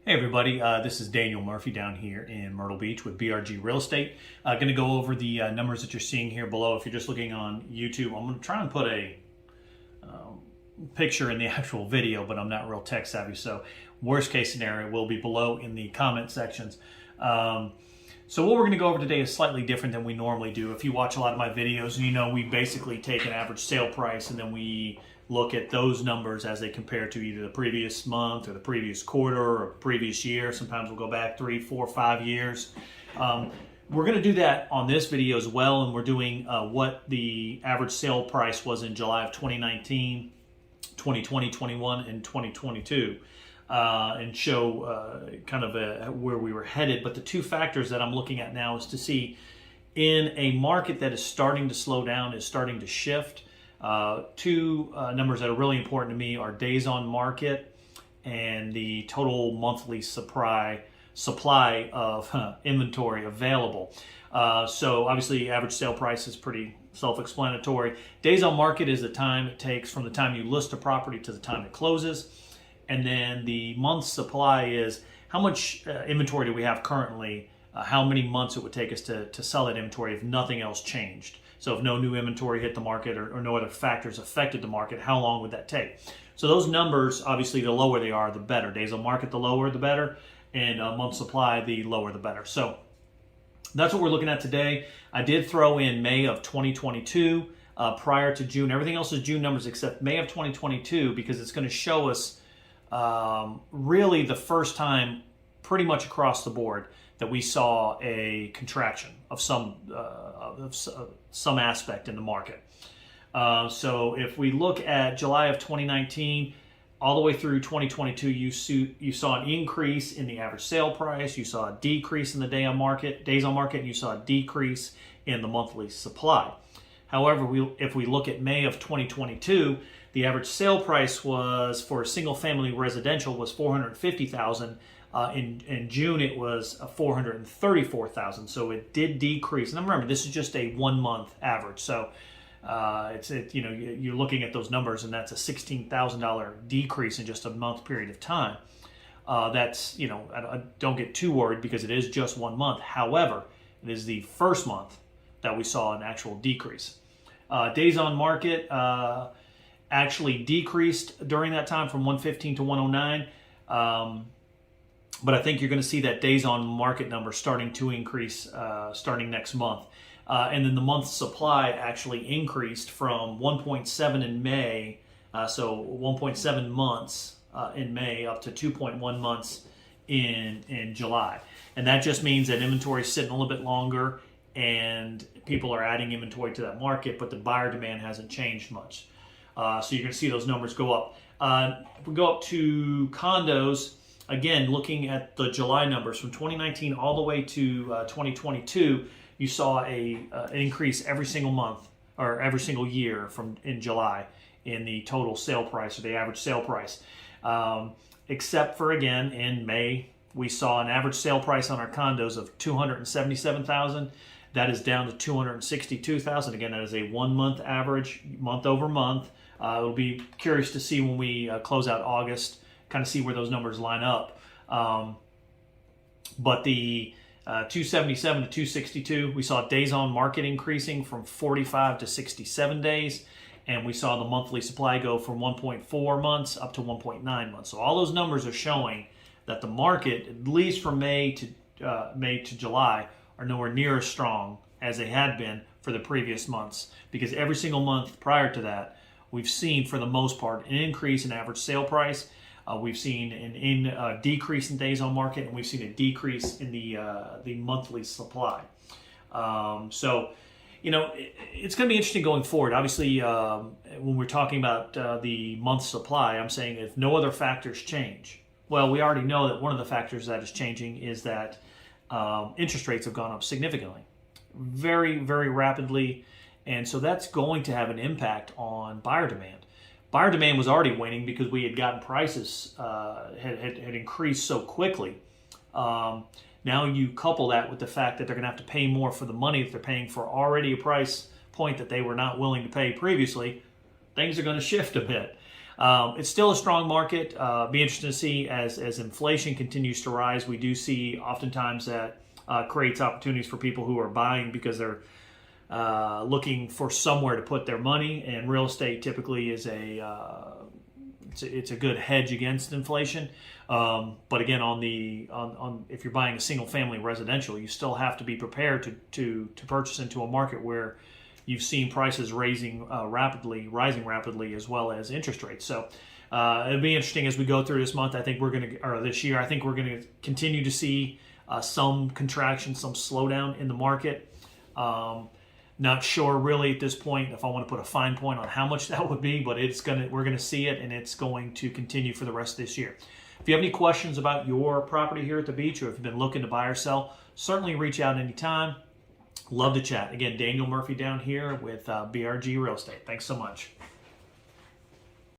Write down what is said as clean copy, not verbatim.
Hey everybody, this is Daniel Murphy down here in Myrtle Beach with BRG Real Estate. Going to go over the numbers that you're seeing here below. If you're just looking on YouTube, I'm going to try and put a picture in the actual video, but I'm not real tech savvy, so worst case scenario will be below in the comment sections. So what we're going to go over today is slightly different than we normally do. If you watch a lot of my videos, you know we basically take an average sale price and then we look at those numbers as they compare to either the previous month or the previous quarter or previous year. Sometimes we'll go back 3, 4, 5 years. We're going to do that on this video as well, and we're doing what the average sale price was in July of 2019, 2020, 21, and 2022, and show kind of where we were headed. But the two factors that I'm looking at now is to see in a market that is starting to slow down, is starting to shift. Two numbers that are really important to me are days on market and the total monthly supply of inventory available. So obviously average sale price is pretty self-explanatory. Days on market is the time it takes from the time you list a property to the time it closes. And then the month supply is how much inventory do we have currently, how many months it would take us to sell that inventory if nothing else changed. So if no new inventory hit the market or no other factors affected the market, how long would that take? So those numbers, obviously, the lower they are, the better. Days on market, the lower, the better. And month supply, the lower, the better. So that's what we're looking at today. I did throw in May of 2022 prior to June. Everything else is June numbers except May of 2022 because it's going to show us really the first time pretty much across the board that we saw a contraction of some aspect in the market. So if we look at July of 2019 all the way through 2022, you saw an increase in the average sale price, you saw a decrease in the days on market, and you saw a decrease in the monthly supply. However, if we look at May of 2022, the average sale price was for a single family residential was $450,000. In June, it was $434,000, so it did decrease. And remember, this is just a 1 month average, so you're looking at those numbers, and that's a $16,000 decrease in just a month period of time. That's I don't get too worried because it is just 1 month. However, it is the first month that we saw an actual decrease. Days on market actually decreased during that time from 115 to 109. But I think you're going to see that days on market number starting to increase starting next month. And then the month supply actually increased from 1.7 in May, so 1.7 months in May up to 2.1 months in July. And that just means that inventory is sitting a little bit longer and people are adding inventory to that market, but the buyer demand hasn't changed much. So you're going to see those numbers go up. If we go up to condos, again, looking at the July numbers from 2019 all the way to 2022, you saw an increase every single month or every single year in July in the total sale price or the average sale price. Except for, again, in May, we saw an average sale price on our condos of $277,000. That is down to $262,000. Again, that is a 1 month average, month over month. It'll be curious to see when we close out August, kind of see where those numbers line up. But the 277 to 262, we saw days on market increasing from 45 to 67 days, and we saw the monthly supply go from 1.4 months up to 1.9 months. So all those numbers are showing that the market, at least from May to July, are nowhere near as strong as they had been for the previous months, because every single month prior to that, we've seen, for the most part, an increase in average sale price. We've seen a decrease in days on market, and we've seen a decrease in the monthly supply. So, it's going to be interesting going forward. Obviously, when we're talking about the month supply, I'm saying if no other factors change. Well, we already know that one of the factors that is changing is that interest rates have gone up significantly, very, very rapidly, and so that's going to have an impact on buyer demand. Buyer demand was already waning because we had gotten prices had increased so quickly. Now you couple that with the fact that they're going to have to pay more for the money that they're paying for already a price point that they were not willing to pay previously, things are going to shift a bit. It's still a strong market. Be interested to see as inflation continues to rise. We do see oftentimes that creates opportunities for people who are buying because they're looking for somewhere to put their money, and real estate typically is it's a good hedge against inflation. But again, on if you're buying a single family residential, you still have to be prepared to purchase into a market where you've seen prices rising rapidly, as well as interest rates. So it'll be interesting as we go through this month. I think this year, I think we're gonna continue to see some contraction, some slowdown in the market. Not sure really at this point if I want to put a fine point on how much that would be, but we're gonna see it, and it's going to continue for the rest of this year. If you have any questions about your property here at the beach, or if you've been looking to buy or sell, certainly reach out anytime. Love to chat. Again, Daniel Murphy down here with BRG Real Estate. Thanks so much.